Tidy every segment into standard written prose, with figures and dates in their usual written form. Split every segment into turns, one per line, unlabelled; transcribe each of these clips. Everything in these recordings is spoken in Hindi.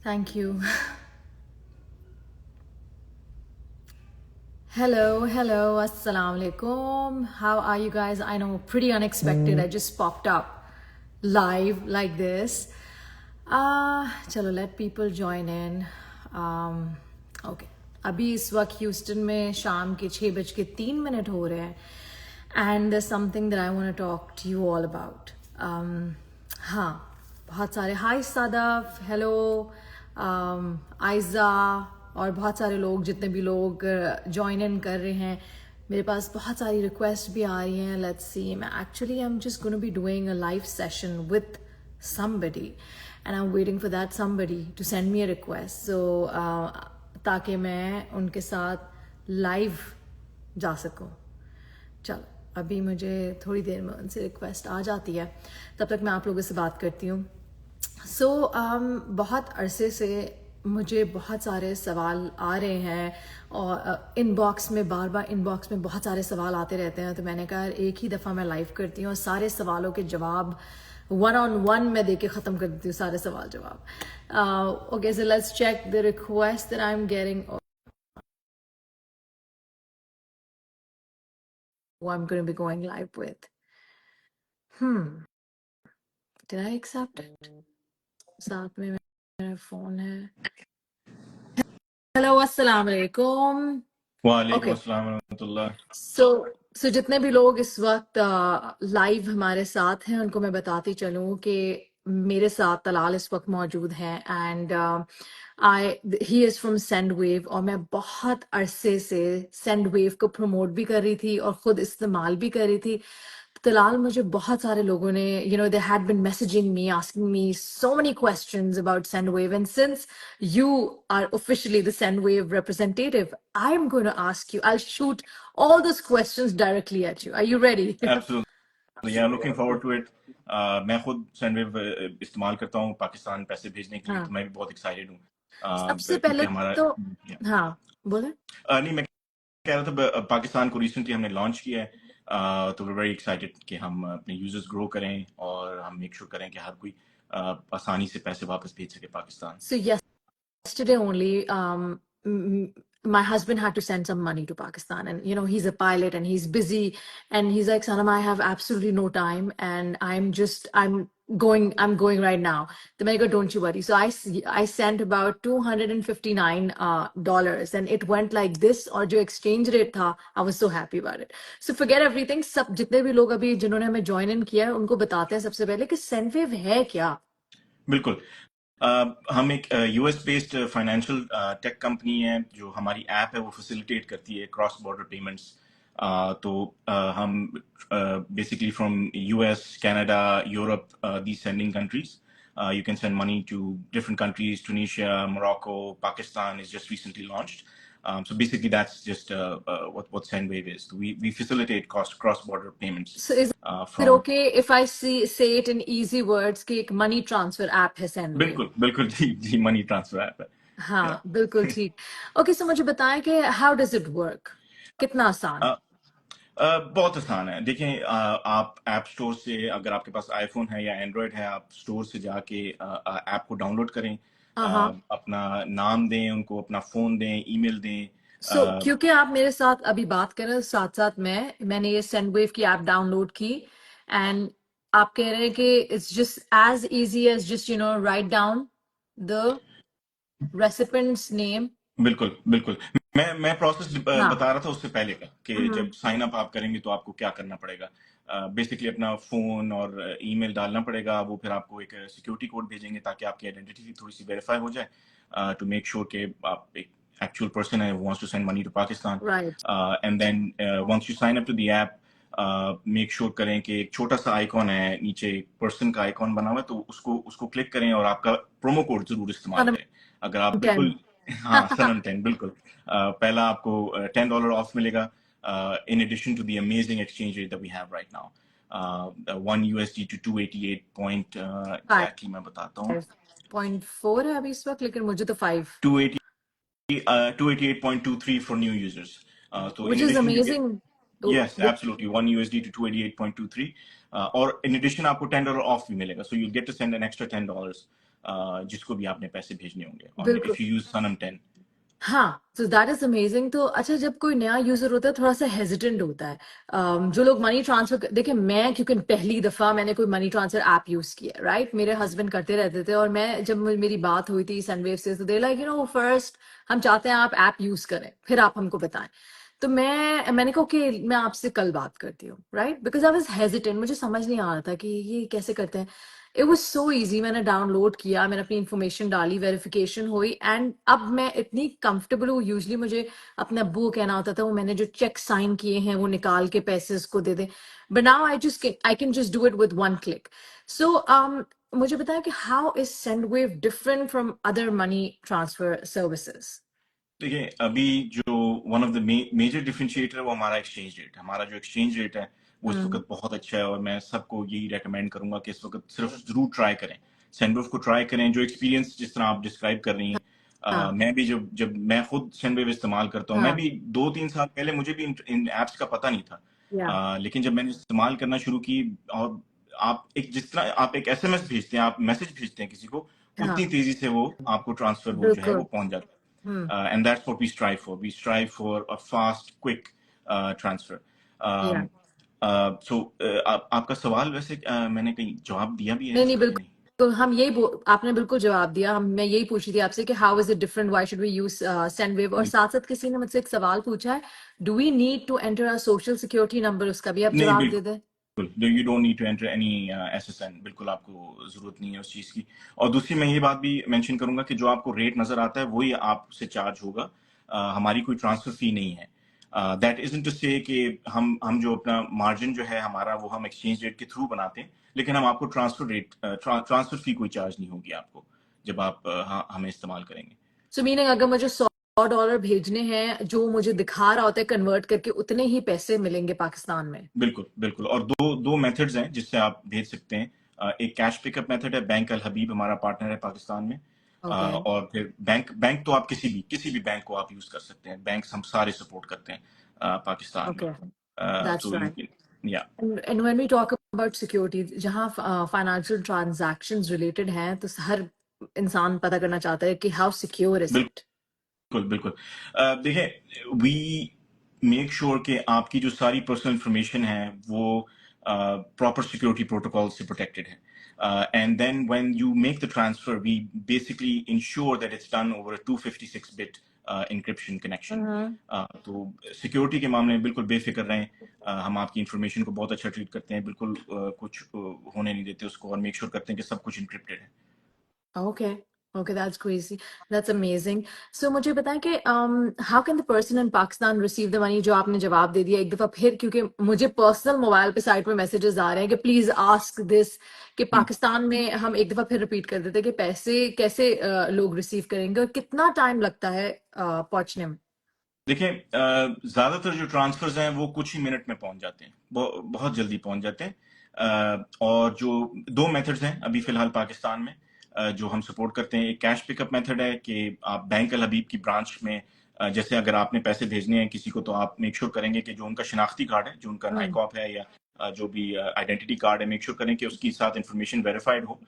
Thank you. Hello, assalamu alaikum. How are you guys? I know, pretty unexpected. I just popped up live like this. Chalo, let people join in. Okay. अभी इस वक्त ह्यूस्टन में शाम के 6:03 हो रहे हैं and there's something that I want to talk to you all about. हाँ, बहुत सारे हाय सादफ, हेलो आयज़ा और बहुत सारे लोग, जितने भी लोग ज्वाइन इन कर रहे हैं, मेरे पास बहुत सारी रिक्वेस्ट भी आ रही हैं. लेट्स सी, मैं actually I am just gonna be doing a live session with somebody and I'm waiting for that somebody to send me a request, so ताकि मैं उनके साथ लाइव जा सकूं. चलो, अभी मुझे थोड़ी देर में उनसे रिक्वेस्ट आ जाती है, तब तक मैं आप लोगों से बात करती हूँ. सो बहुत अरसे से मुझे बहुत सारे सवाल आ रहे हैं और इनबॉक्स में बार इनबॉक्स में बहुत सारे सवाल आते रहते हैं. तो मैंने कहा एक ही दफ़ा मैं लाइव करती हूँ और सारे सवालों के जवाब 1-on-1 में देके ख़त्म कर देती हूँ सारे सवाल जवाब. Okay, so let's check the request that I am getting. Who I'm going to be going live with. Did I accept it? साथ में मेरा फोन है. हेलो, अस्सलाम वालेकुम.
वालेकुम
ओके,
अस्सलाम रहमतुल्लाह.
सो जितने भी लोग इस वक्त लाइव हमारे साथ हैं उनको मैं बताती चलूं कि मेरे साथ तलाल इस वक्त मौजूद हैं and he is from send wave और मैं बहुत अरसे से सेंड वेव को प्रमोट भी कर रही थी और ख़ुद इस्तेमाल भी कर रही थी. तलाल, मुझे बहुत सारे लोगों ने they had been messaging me, asking me so many questions about Sendwave, and since you are officially the Sendwave representative, I'm going to ask you, I'll shoot all those questions directly at you. Are you ready?
Absolutely, yeah, I'm looking forward to it. मैं खुद सैंडवेव इस्तेमाल करता हूँ पाकिस्तान पैसे भेजने के लिए,
हाँ,
तो मैं भी बहुत एक्साइटेड हूँ
सबसे
क्योंकि
पहले
हमारा
तो
yeah.
हाँ, बोले.
नहीं, मैं कह रहा था पाकिस्तान को रिसेंटली हमने लॉन्च किया है, तो we're very excited कि हम अपने यूजर्स ग्रो करें और हम मेक श्योर करें कि हर कोई आसानी से पैसे वापस भेज सके Pakistan.
So yesterday only, my husband had to send some money to Pakistan, and he's a pilot and he's busy, and he's like, Sanam, I have absolutely no time, and I'm going right now. The man go, don't you worry. So I sent about $259, and it went like this, और जो exchange rate था, I was so happy about it. So forget everything. सब जितने भी लोग अभी जिन्होंने हमें join in किया है उनको बताते हैं सबसे पहले कि Sendwave है क्या.
बिल्कुल. हम एक US based financial tech company है. जो हमारी ऐप है वो फैसिलिटेट करती है क्रॉस बॉर्डर पेमेंट्स. तो हम basically from US, Canada, Europe, these sending countries, you can send money to different countries. Tunisia, Morocco, Pakistan is just recently launched. So basically that's just what Sendwave is. We facilitate cross border payments
So is it
from.
okay if I say it in easy words कि एक money transfer app है Sendwave?
बिल्कुल जी मनी ट्रांसफर ऐप है.
हाँ, बिल्कुल ठीक. Okay, so मुझे बताएं कि how does it work? कितना आसान?
बहुत आसान है. देखें, आप ऐप स्टोर से, अगर आपके पास आईफोन है या एंड्रॉयड है, आप स्टोर से जाके ऐप को डाउनलोड करें, अपना नाम दें उनको, अपना फोन दें, ईमेल दें.
So क्योंकि आप मेरे साथ अभी बात कर रहे हैं, साथ साथ मैंने ये Sendwave की ऐप डाउनलोड की and आप कह रहे हैं कि it's just as easy as just write down the recipient's name.
बिल्कुल बिल्कुल. मैं प्रोसेस
हाँ.
बता रहा था उससे पहले का कि जब साइन अप आप करेंगे तो आपको क्या करना पड़ेगा. बेसिकली अपना फोन और ईमेल डालना पड़ेगा. वो फिर आपको एक सिक्योरिटी कोड भेजेंगे ताकि आपकी आइडेंटिटी थोड़ी सी वेरीफाई हो जाए, टू मेक श्योर कि आप एक एक्चुअल पर्सन है who wants to send money to Pakistan.
Right.
And then once you sign up to the app, make sure करें कि एक छोटा सा आइकॉन है नीचे, पर्सन का आइकॉन बना हुआ है, तो उसको क्लिक करें और आपका प्रोमो कोड जरूर इस्तेमाल करें. अगर आप बिल्कुल हाँ, सनम 10 बिल्कुल. पहला आपको $10 ऑफ मिलेगा in addition to the amazing exchange rate that we have right now. 1 USD to 288 point exactly मैं बताता हूँ.
0.4 है अभी इस वक्त, लेकिन मुझे तो 5.
288.23 for new users. So
Which
in
is
addition you get,
amazing.
yes, absolutely, 1 USD to 288.23. और in addition आपको $10 ऑफ भी मिलेगा, so you'll get to send an extra $10 जिसको भी आपने पैसे भेजने होंगे ऑन
बिल्कुल।
इफ यू यूज सनम 10।
हाँ, so दैट इज अमेजिंग। तो अच्छा, जब कोई नया यूजर होता है थोड़ा सा हेजिटेंट होता है। जो लोग मनी ट्रांसफर, देखिए मैं क्योंकि पहली दफा मैंने कोई मनी ट्रांसफर ऐप यूज किया, राइट, मेरे हस्बैंड करते रहते थे, और मैं जब मेरी बात हुई थी सनवेव से, तो दे लाइक फर्स्ट हम चाहते हैं आप ऐप यूज करें, फिर आप हमको बताएं। तो मैंने कहा कि मैं आपसे कल बात करती हूँ, right, because I was hesitant, मुझे समझ नहीं आ रहा था कि ये कैसे करते हैं। इट वॉज सो ईजी, मैंने डाउनलोड किया, मैंने अपनी इन्फॉर्मेशन डाली, वेरिफिकेशन हुई, एंड अब मैं इतनी कंफर्टेबल हूँ। यूजली मुझे अपने अब्बू को कहना होता था वो मैंने जो चेक साइन किए हैं वो निकाल के पैसे उसको दे दे, but now I can just do it with one click. So मुझे बताया कि how is Sendwave different from other money transfer services.
देखिए अभी जो one of the major differentiator है वो हमारा एक्सचेंज रेट। हमारा जो एक्सचेंज रेट है वो इस वक्त बहुत अच्छा है, और मैं सबको यही रेकमेंड करूंगा कि इस वक्त सिर्फ जरूर ट्राई करें, सेंडवेव को ट्राई करें। जो एक्सपीरियंस जिस तरह आप डिस्क्राइब कर रही हैं,
हाँ
मैं भी जब जब मैं खुद सेंडवेव इस्तेमाल करता हूँ, मैं
हाँ।
भी 2-3 साल पहले मुझे भी इन एप्स का पता नहीं था।
या
लेकिन जब मैंने इस्तेमाल करना शुरू की, और आप एक जिस तरह आप एक एसएमएस भेजते हैं, आप मैसेज भेजते हैं किसी को,
हाँ
उतनी तेजी से वो आपको ट्रांसफर वो जो है वो
बिल्कुल।
पहुंच जाता है। And that's what we strive for. We strive for a fast, quick transfer.
या
Um, आपका सवाल वैसे मैंने कहीं जवाब दिया भी है
नहीं नहीं,
इसका या नहीं?
बिल्कुल हम आपने बिल्कुल जवाब दिया। मैं यही पूछ रही थी आपसे कि how is it different, why should we use Sendwave, और
जी,
साथ साथ किसी ने मुझसे एक सवाल पूछा है, do we need to enter a social security number, उसका भी आप
नहीं
जवाब दे दें।
बिल्कुल, you don't need to enter any SSN, बिल्कुल आपको जरूरत नहीं है उस चीज की। और दूसरी मैं ये बात भी मेंशन करूंगा कि जो आपको रेट नजर आता है वही आपसे चार्ज होगा। हमारी कोई ट्रांसफर फी नहीं है। दैट इजंट टू से कि हम जो अपना मार्जिन जो है हमारा वो हम एक्सचेंज रेट के थ्रू बनाते हैं, लेकिन हम आपको ट्रांसफर फी कोई चार्ज नहीं होगी आपको जब आप हमें इस्तेमाल करेंगे।
सो मीनिंग अगर मुझे $100 भेजने हैं, जो मुझे दिखा रहा होता है कन्वर्ट करके, उतने ही पैसे मिलेंगे पाकिस्तान में।
बिल्कुल बिल्कुल, और दो दो मेथड्स हैं जिससे आप भेज सकते हैं। एक कैश पिकअप मेथड है, बैंक अल हबीब हमारा पार्टनर है पाकिस्तान में।
ओके।
और फिर बैंक बैंक तो आप किसी भी बैंक को आप यूज कर सकते हैं, बैंक हम सारे सपोर्ट करते हैं पाकिस्तान में।
ओके, दैट्स
तो यू
राइट।
कैन या
and when we talk about security, जहाँ फाइनेंशियल ट्रांजैक्शंस रिलेटेड हैं, तो हर इंसान पता करना चाहता है कि हाउ सिक्योर इज इट।
बिल्कुल बिल्कुल। देखिए वी मेक श्योर कि आपकी जो सारी पर्सनल इंफॉर्मेशन है वो प्रॉपर सिक्योरिटी प्रोटोकॉल से प्रोटेक्टेड है। And then when you make the transfer we basically ensure that it's done over a 256 bit encryption connection. तो सिक्योरिटी के मामले में बिल्कुल बेफिक्र रहें। हम आपकी इंफॉर्मेशन को बहुत अच्छा ट्रीट करते हैं, बिल्कुल कुछ होने नहीं देते उसको, और मेक श्योर करते हैं कि सब कुछ इंक्रिप्टेड है।
Okay. Okay, that's crazy. That's amazing. So मुझे बताएं कि how can the person in Pakistan receive the money, जो आपने जवाब दे दिया एक दफा फिर, क्योंकि मुझे पर्सनल मोबाइल पे साइट पे मैसेजेस आ रहे हैं कि प्लीज आस्क दिस, कि पाकिस्तान में हम एक दफा फिर रिपीट कर देते हैं कि पैसे कैसे लोग रिसीव करेंगे और कितना टाइम लगता है पहुंचने में।
देखिए ज्यादातर जो ट्रांसफर्स हैं वो कुछ ही मिनट में पहुंच जाते हैं, बहुत जल्दी पहुंच जाते हैं। और जो दो मेथड्स हैं अभी फिलहाल पाकिस्तान में जो हम सपोर्ट करते हैं, एक कैश पिकअप मेथड है कि आप बैंक अल हबीब की ब्रांच में जैसे अगर आपने पैसे भेजने हैं किसी को, तो आप मेक श्योर करेंगे कि जो उनका शनाख्ती कार्ड है, जो उनका
हम्म
नाइकॉप है या जो भी आइडेंटिटी कार्ड है, मेक श्योर करें कि उसकी साथ इंफॉर्मेशन वेरीफाइड हो।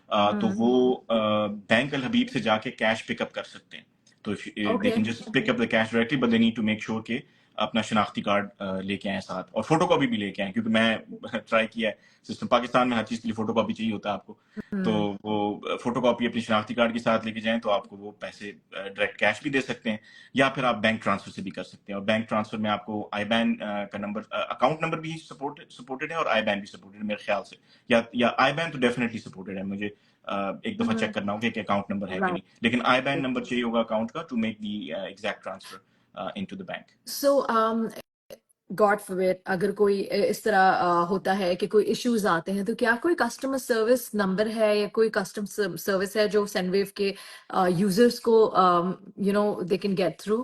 तो
हम्म।
वो बैंक अल हबीब से जाके कैश पिकअप कर सकते हैं। तो they
okay.
Can just pick up the cash directly, but they need to make sure कि अपना शनाख्ती कार्ड लेके आए साथ, और फोटो कॉपी भी लेके आए, क्योंकि मैं ट्राई किया है सिस्टम पाकिस्तान में हर चीज के लिए फोटो कॉपी चाहिए होता है आपको। तो
हम्म
वो फोटो कॉपी अपनी शनाख्ती कार्ड के साथ लेके जाएं तो आपको वो पैसे डायरेक्ट कैश भी दे सकते हैं, या फिर आप बैंक ट्रांसफर से भी कर सकते हैं। और बैंक ट्रांसफर में आपको आईबैन का नंबर, अकाउंट नंबर भी सपोर्टेड है, और आईबैन भी सपोर्टेड है मेरे ख्याल से, या आईबैन तो डेफिनेटली सपोर्टेड है। मुझे एक दफा चेक करना होगा कि अकाउंट नंबर है कि नहीं, लेकिन आईबैन नंबर चाहिए होगा अकाउंट का to make the exact transfer into the bank.
So God forbid, अगर कोई इस तरह होता है कि कोई इश्यूज आते हैं, तो क्या कोई कस्टमर सर्विस नंबर है या कोई कस्टमर सर्विस है जो सेंडवेव के यूजर्स को दे कैन गेट थ्रू।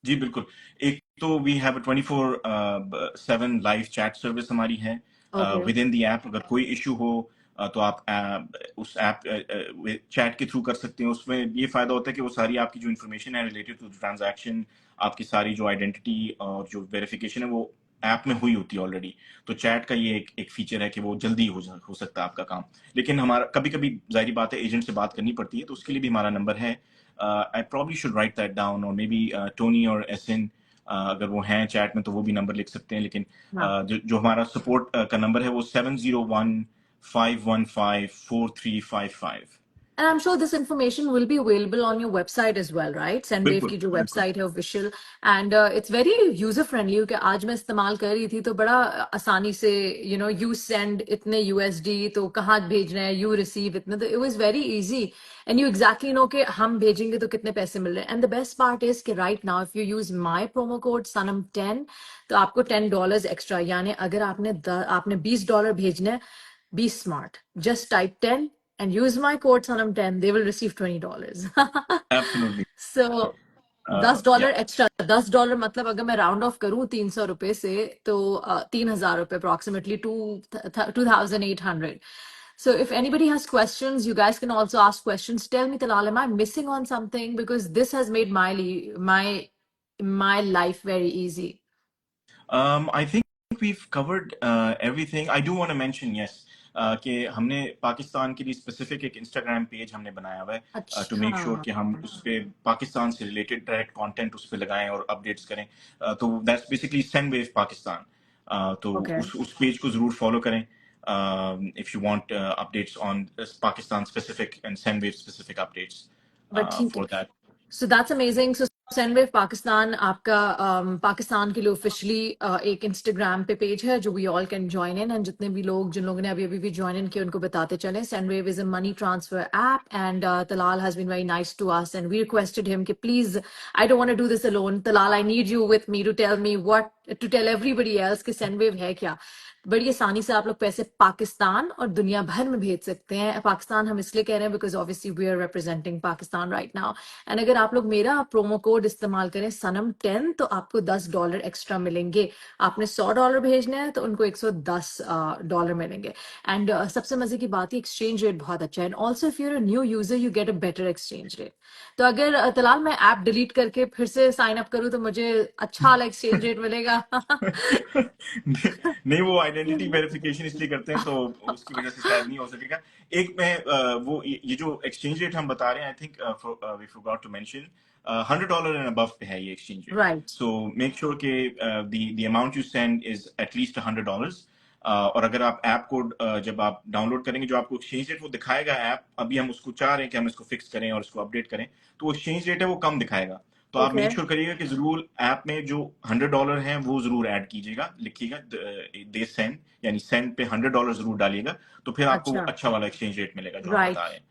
जी बिल्कुल। एक तो we have 24/7 live chat service हमारी है
okay.
Within the app. अगर कोई इशू हो तो आप उस ऐप चैट के थ्रू कर सकते हैं। उसमें ये फायदा होता है कि वो सारी आपकी जो इन्फॉर्मेशन है रिलेटेड टू ट्रांजैक्शन, आपकी सारी जो आइडेंटिटी और जो वेरिफिकेशन है वो ऐप में हुई होती है ऑलरेडी। तो चैट का ये एक फीचर है कि वो जल्दी हो सकता है आपका काम। लेकिन हमारा कभी कभी जाहिर बात है एजेंट से बात करनी पड़ती है, तो उसके लिए भी हमारा नंबर है। I probably should write that down, और मे बी टोनी और एसिन अगर वो हैं चैट में तो वो भी नंबर लिख सकते हैं। लेकिन
हाँ।
जो हमारा सपोर्ट का नंबर है वो 701-515-4355।
And I'm sure this information will be available on your website as well, right? Sendwave
बिल्कुल
की जो
बिल्कुल।
website है official, and it's very user friendly क्योंकि आज मैं इस्तेमाल कर रही थी तो बड़ा आसानी से you send इतने USD तो कहाँ भेजना है, you receive इतने, तो it was very easy and you exactly know कि हम भेजेंगे तो कितने पैसे मिल रहे हैं। And the best part is कि right now if you use my promo code Sanam10 तो आपको $10 extra, यानी अगर आपने $20 भेजने हैं, be smart. Just type 10 and use my code Sanam10. They will receive $20.
Absolutely.
So $10
या
एक्स्ट्रा, $10 मतलब अगर मैं राउंड ऑफ करूं 300 रुपए से तो 3,000 रुपए, approximately 2,800. So if anybody has questions, you guys can also ask questions. Tell me, Talal, am I missing on something? Because this has made my life very easy.
I think we've covered everything. I do want to mention, yes, कि हमने पाकिस्तान के लिए स्पेसिफिक एक इंस्टाग्राम पेज हमने बनाया हुआ है टू मेक श्योर
अच्छा,
कि हम उस पे पाकिस्तान से रिलेटेड डायरेक्ट कंटेंट उस पे लगाएं और अपडेट्स करें। तो दैट्स बेसिकली सेंडवेव पाकिस्तान। तो
okay.
उस पेज को जरूर फॉलो करें if you want updates on Pakistan specific and Sendwave specific updates
But ठीक है।
For that.
So that's amazing. So Sendwave Pakistan आपका पाकिस्तान के लिए ऑफिशियली एक इंस्टाग्राम पे पेज है जो we all can join in, and जिन लोगों ने अभी अभी भी ज्वाइन इन किया उनको बताते चले, Sendwave is a money transfer app and Talal has been very nice to us and we requested him कि please, I don't want to do this alone. Talal, I need you with me to tell everybody else कि Sendwave है क्या। बड़ी आसानी से आप लोग पैसे पाकिस्तान और दुनिया भर में भेज सकते हैं। पाकिस्तान हम इसलिए कह रहे हैं because obviously we are representing Pakistan right now, and अगर आप लोग मेरा प्रोमो कोड इस्तेमाल करें सनम10 तो आपको $10 एक्स्ट्रा मिलेंगे। आपने $100 भेजने हैं तो उनको $110 मिलेंगे। एंड सबसे मजे की बात है एक्सचेंज रेट बहुत अच्छा है, and also if you're a new user you get a better exchange rate. तो अगर तलाल मैं ऐप डिलीट करके फिर से साइन अप करूं तो मुझे अच्छा वाला एक्सचेंज रेट मिलेगा?
नहीं, वो आइडेंटिटी वेरिफिकेशन इसलिए करते हैं, तो उसकी वजह से शायद नहीं हो सकेगा। एक मैं वो ये जो एक्सचेंज रेट हम बता रहे हैं, I think we forgot to mention, $100 and above पे है ये exchange rate.
Right.
So make sure के the amount you send is at least $100। और अगर आप ऐप कोड जब आप डाउनलोड करेंगे, जो आपको एक्सचेंज रेट वो दिखाएगा ऐप, अभी हम उसको चाह रहे हैं कि हम इसको फिक्स करें और इसको अपडेट करें, तो वो एक्सचेंज रेट है वो कम दिखाएगा। तो आप
ओके।
मेक श्योर करिएगा कि जरूर ऐप में जो $100 है वो जरूर ऐड कीजिएगा, लिखिएगा दे सेंड, यानी सेंड पे $100 जरूर डालिएगा, तो फिर आपको वो
अच्छा।
अच्छा वाला एक्सचेंज रेट मिलेगा जो हम
राइट।
बता रहे हैं।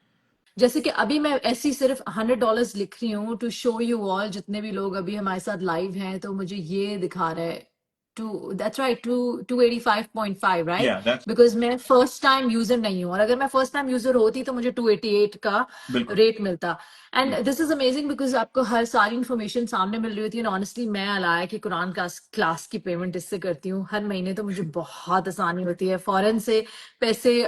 जैसे कि अभी मैं ऐसी सिर्फ $100 लिख रही हूँ टू शो यू ऑल, जितने भी लोग अभी हमारे साथ लाइव हैं तो मुझे ये दिखा रहा है टू, दैट्स राइट, 285.5, राइट?
या दैट्स
बिकॉज मैं फर्स्ट टाइम यूजर नहीं हूँ, और अगर मैं फर्स्ट टाइम यूजर होती तो मुझे 288 का
बिल्कुल
रेट मिलता। एंड
बिल्कुल।
दिस इज अमेजिंग बिकॉज आपको हर सारी इन्फॉर्मेशन सामने मिल रही होती है। ऑनेस्टली मैं अलाया कि कुरान क्लास की पेमेंट इससे करती हूँ हर महीने, तो मुझे बहुत आसानी होती है फौरन से पैसे,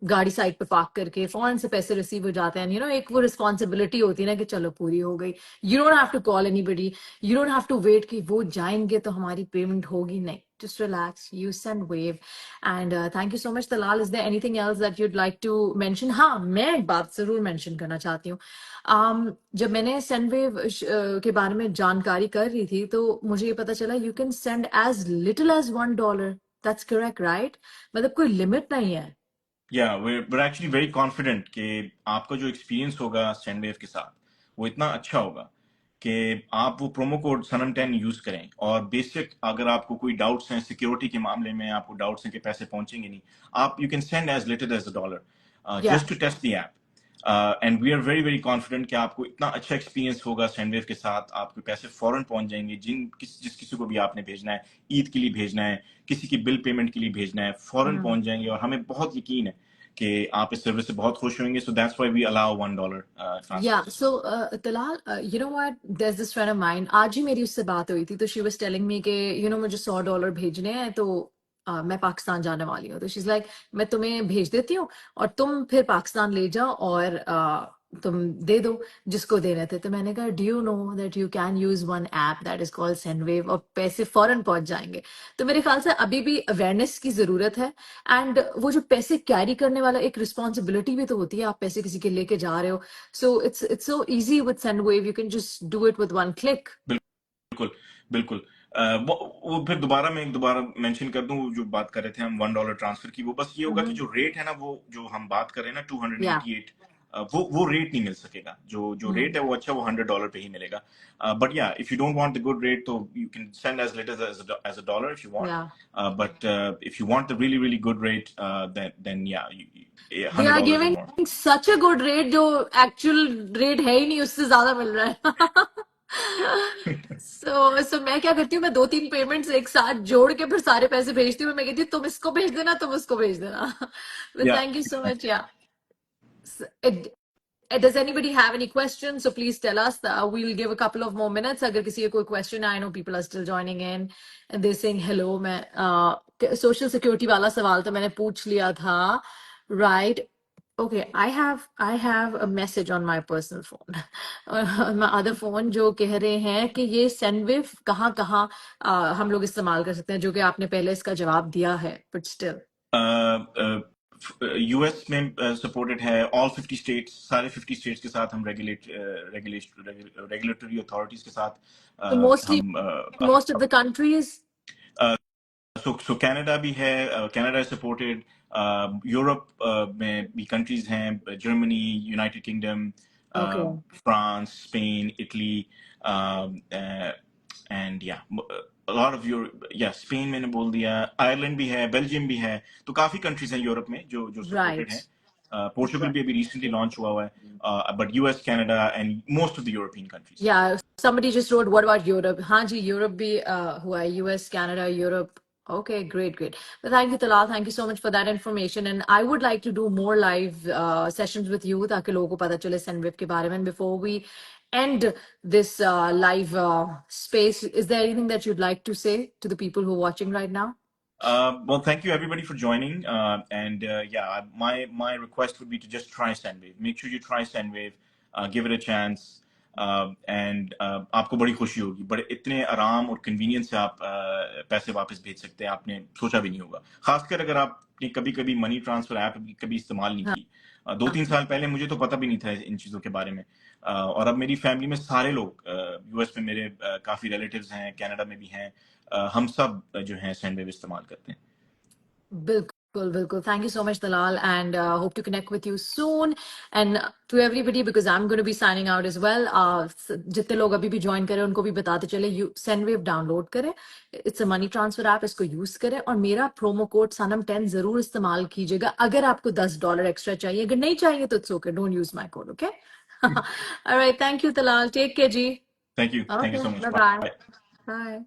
गाड़ी साइड पे पार्क करके फौरन से पैसे रिसीव हो जाते हैं। एक वो रिस्पॉन्सिबिलिटी होती है ना कि चलो पूरी हो गई। You don't have to call anybody, you don't have to wait कि वो जाएंगे तो हमारी पेमेंट होगी, नहीं, just relax, you send wave. And thank you so much, Talal. Is there anything else that you'd like to mention? हाँ, मैं एक बात जरूर मेंशन करना चाहती हूँ। जब मैंने सेंडवेव के बारे में जानकारी कर रही थी तो मुझे ये पता चला you can send as little as $1। That's correct, right? मतलब कोई लिमिट नहीं है।
या we're एक्चुअली वेरी कॉन्फिडेंट कि आपका जो एक्सपीरियंस होगा सैंडवेव के साथ वो इतना अच्छा होगा कि आप वो प्रोमो कोड सनम10 यूज करें। और बेसिक अगर आपको कोई डाउट्स हैं सिक्योरिटी के मामले में, आपको डाउट्स हैं कि पैसे पहुंचेंगे नहीं, आप you can send as little as $1
या
just to test the app. And we are very very confident कि आपको इतना अच्छा एक्सपीरियंस होगा सैंडवेव के साथ, आपके पैसे फौरन पहुंच जाएंगे। जिस किसी को भी आपने भेजना है, ईद के लिए भेजना है, किसी की बिल पेमेंट के लिए भेजना है, फौरन पहुंच जाएंगे। और हमें बहुत यकीन है कि आप इस सर्विस से बहुत खुश होंगे। So that's why we allow $1
Yeah,
transfers.
so Talal, you know what? There's this friend of mine. आज ही मेरी उससे बात हुई थी तो she was telling me कि मुझे $100 भेजने हैं तो मैं पाकिस्तान जाने वाली हूँ। तो she's like, मैं तुम्हें भेज देती हूँ और तुम फिर पाकिस्तान ले जाओ और तुम दे दो जिसको देने थे। तो मैंने कहा, do you know that you can use one app that is called Sendwave, और पैसे फौरन पहुंच जाएंगे। तो मेरे ख्याल से अभी भी अवेयरनेस की जरूरत है। एंड वो जो पैसे कैरी करने वाला एक रिस्पॉन्सिबिलिटी भी तो होती है, आप पैसे किसी के लेके जा रहे हो। So it's so easy with Sendwave, you can just do it with one click.
बिल्कुल बिल्कुल। वो फिर दोबारा मेंशन कर दूं, जो बात कर रहे थे हम $1 ट्रांसफर की, वो बस ये होगा कि जो रेट है ना, वो जो हम बात कर रहे हैं ना,
या
288, वो रेट नहीं मिल सकेगा। जो रेट है वो अच्छा, वो $100 पे ही मिलेगा। But yeah, if you don't want the good rate, तो you can send as little as a dollar if you want.
या
But if you want the really really good rate, then yeah,
they are
$100 or
giving
more.
Such a good rate, जो एक्चुअल रेट है ही नहीं, उससे ज्यादा मिल रहा है। सो मैं क्या करती हूँ, मैं 2-3 पेमेंट्स एक साथ जोड़ के फिर सारे पैसे भेजती हूँ। मैं कहती हूँ, तुम इसको भेज देना, तुम उसको भेज देना।
Yeah.
Thank you so much. या does anybody have any questions? So please tell us. We'll give a couple of more minutes. अगर किसी का कोई question है, I know people are still joining in and they're saying hello. मैं social security वाला सवाल तो मैंने पूछ लिया था, right? Okay, I have a message on my personal phone, on my other phone, जो कह रहे हैं कि ये सेंडविव कहाँ कहाँ हम लोग इस्तेमाल कर सकते हैं, जो कि आपने पहले इसका जवाब दिया है, but still.
यूएस में सपोर्टेड है, ऑल 50 स्टेट्स, सारे 50 स्टेट्स के साथ हम रेगुलेटरी अथॉरिटीज के साथ
So mostly
हम
most of the countries.
So Canada भी है, कनाडा इज सपोर्टेड। यूरोप में भी कंट्रीज हैं, Germany, United kingdom,
Okay.
France, Spain, Italy, and या लॉट ऑफ यूरोप। या स्पेन मैंने बोल दिया, आयरलैंड भी है, बेल्जियम भी है। तो काफी कंट्रीज हैं यूरोप में जो सपोर्टेड
Right.
हैं। पोर्चुगल भी अभी रिसेंटली लॉन्च हुआ है, but US, Canada and most of the European countries.
Yeah, somebody just wrote, what about Europe? हाँ जी, Europe भी हुआ है, US, Canada, Europe. Okay, great, great. Well, thank you, Talal. Thank you so much for that information. And I would like to do more live sessions with you, ताकि लोगों को पता चले SendWave के बारे में. And before we end this live space, is there anything that you'd like to say to the people who are watching right now?
Well, thank you everybody for joining. And yeah, my request would be to just try SendWave. Make sure you try SendWave, give it a chance, and आपको बड़ी खुशी होगी। बड़े इतने आराम और कन्वीनियंस से आप पैसे वापस भेज सकते हैं, आपने सोचा भी नहीं होगा। खासकर अगर आपने कभी मनी ट्रांसफर ऐप कभी इस्तेमाल नहीं की। 2-3 साल पहले मुझे तो पता भी नहीं था इन चीज़ों के बारे में। और अब मेरी फैमिली में सारे लोग, यूएस में मेरे काफ़ी रिलेटिव्स हैं, कनाडा में भी हैं, हम सब जो हैं SendWave इस्तेमाल करते हैं।
बिल्कुल बिल्कुल, thank you so much, Dalal, and hope to connect with you soon. And to everybody, because I'm going to be signing out as well, जितने लोग अभी भी ज्वाइन करें उनको भी बताते चले, SendWave डाउनलोड करें, it's a money transfer app, इसको यूज करें, और मेरा प्रोमो कोड sanam10 जरूर इस्तेमाल कीजिएगा अगर आपको $10 एक्स्ट्रा चाहिए। अगर नहीं चाहिए तो it's okay, don't use my code, okay? Alright, thank you Dalal, take care जी।
Thank you
okay,
so much.
Bye bye.
Bye.
Bye.